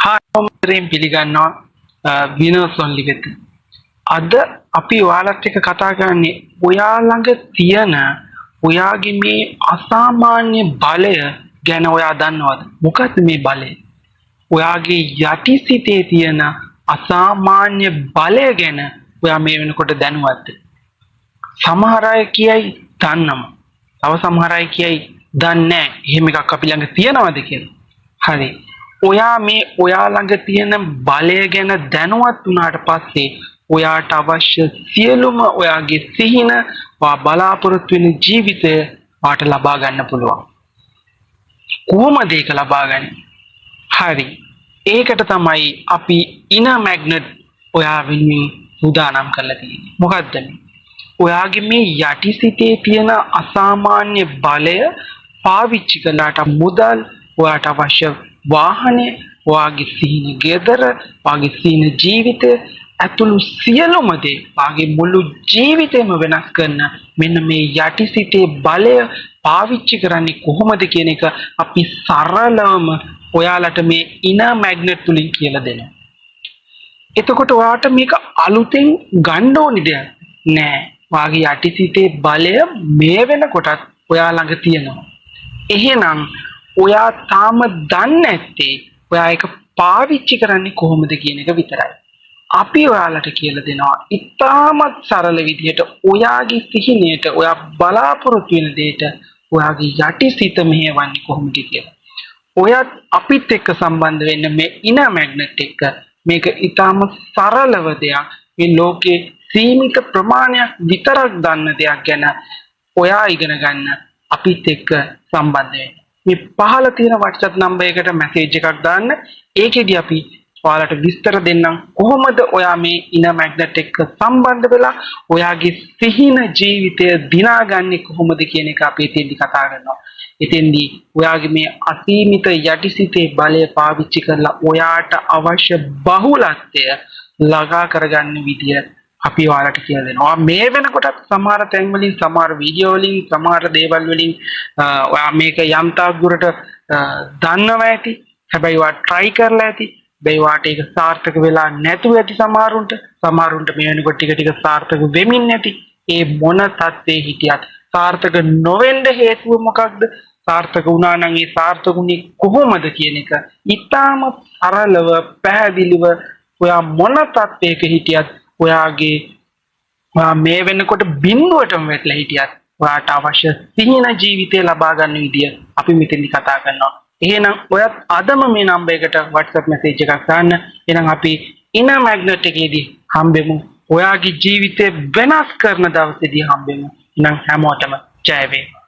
හාමුදුරුවෝ පිළිගන්නවා විනෝස් ඔන්ලි වෙත. අද අපි ඔයාලත් එක්ක කතා කරන්නේ ඔයා ළඟ තියෙන ඔයාගේ මේ අසාමාන්‍ය බලය ගැන ඔයා දන්නවද? මොකක්ද මේ බලය? ඔයාගේ යටිසිතේ තියෙන අසාමාන්‍ය බලය ගැන ඔයා මේ වෙනකොට දැනුවත්ද? සමහර අය කියයි දන්නවා. තව සමහර අය කියයි දන්නේ නැහැ. එහෙම එකක් අපි ළඟ තියනවද කියලා. හරි. ඔයා ළඟ තියෙන බලය ගැන දැනුවත් වුණාට පස්සේ ඔයාට අවශ්‍ය සියලුම ඔයාගේ සිහින බලාපොරොත්තු වෙන ජීවිතය වාට ලබා ගන්න පුළුවන්. කොහොමද ඒක ලබාගන්නේ? හරි. ඒකට තමයි අපි ඉනර් මැග්නට් ඔයා වෙනුවෙන් උදානම් කරලා තියෙන්නේ. මොකද්ද මේ? ඔයාගේ මේ යටිසිතේ තියෙන අසාමාන්‍ය බලය පාවිච්චි කළාට මුදල්, ඔයාට අවශ්‍ය වාහනය, ඔයාගේ සිහින ගෙදර, ඔයාගේ සිහින ජීවිතය ඇතුළු සියලුම දේ, ඔයාගේ මුළු ජීවිතේම වෙනස් කරන මෙන්න මේ යටිසිතේ බලය පාවිච්චි කරන්නේ කොහොමද කියන එක අපි සරලවම ඔයාලට මේ ඉනර් මැග්නට් තුලින් කියලා දෙනවා. එතකොට ඔයාට මේක අලුතෙන් ගන්න ඕනි දෙයක් නෑ. ඔයාගේ යටිසිතේ බලය මේ වෙනකොටත් ඔයා ළඟ තියෙනවා. එහෙනම් ඔයා තාම දන්නේ නැත්තේ ඔයා ඒක පාවිච්චි කරන්නේ කොහොමද කියන එක විතරයි. අපි ඔයාලට කියලා දෙනවා ඉතාමත් සරල විදිහට ඔයාගේ සිහිනයට, ඔයා බලාපොරොත්තු වෙන දෙයට ඔයාගේ යටිසිත මෙහෙවන්නේ කොහොමද කියලා. ඔයත් අපිත් එක්ක සම්බන්ධ වෙන්න මේ ඉනර් මැග්නට් එක. මේක ඉතාම සරලව දෙයක්. මේ ලෝකේ සීමිත ප්‍රමාණයක් විතරක් දන්න දෙයක් ගැන ඔයා ඉගෙන ගන්න අපිත් එක්ක සම්බන්ධ වෙන්න. මේ පහළ තියෙන WhatsApp නම්බර් එකට මැසේජ් එකක් දාන්න. ඒකෙදි අපි ඔයාලට විස්තර දෙන්නම් කොහොමද ඔයා මේ ඉනර් මැග්නට් එක්ක සම්බන්ධ වෙලා ඔයාගේ සිහින ජීවිතය දිනාගන්නේ කොහොමද කියන එක අපි එතෙන්දි කතා කරනවා. එතෙන්දී ඔයාගේ මේ අසීමිත යටිසිතේ බලය පාවිච්චි කරලා ඔයාට අවශ්‍ය බහුලත්වය ළඟා කරගන්න විදිය අපි ඔයාලට කියලා දෙනවා. මේ වෙනකොටත් සමහර තැන් වලින්, සමහර වීඩියෝ වලින්, සමහර දේවල් වලින් ඔයා මේක යම් තාක් දුරට දන්නවා ඇති. හැබැයි ඔයා try කරලා ඇති. බේවාට ඒක සාර්ථක වෙලා නැතුව ඇති සමහරුන්ට මේ වෙනකොට ටික සාර්ථක වෙමින් නැති. ඒ මොන තත්ත්වයේ හිටියත් සාර්ථක නොවෙන්න හේතුව මොකක්ද? සාර්ථක වුණා නම් ඒ සාර්ථකුනේ කොහොමද කියන එක ඉතාම සරලව, පැහැදිලිව ඔයා මොන තත්ත්වයක හිටියත් ඔයා මේ වෙනකොට බිඳුවටම වැටලා හිටියත් ඔයාට අවශ්‍ය සිහින ජීවිතය ලබා ගන්න විදිය අපි මෙතෙන්දි කතා කරනවා. එහෙනම් ඔයත් අදම මේ නම්බර් එකට WhatsApp message එකක් දාන්න. එහෙනම් අපි ඉනර් මැග්නට් එකේදී හම්බෙමු. ඔයාගේ ජීවිතය වෙනස් කරන දවසේදී හම්බෙමු. එහෙනම් හැමෝටම ජය වේවා.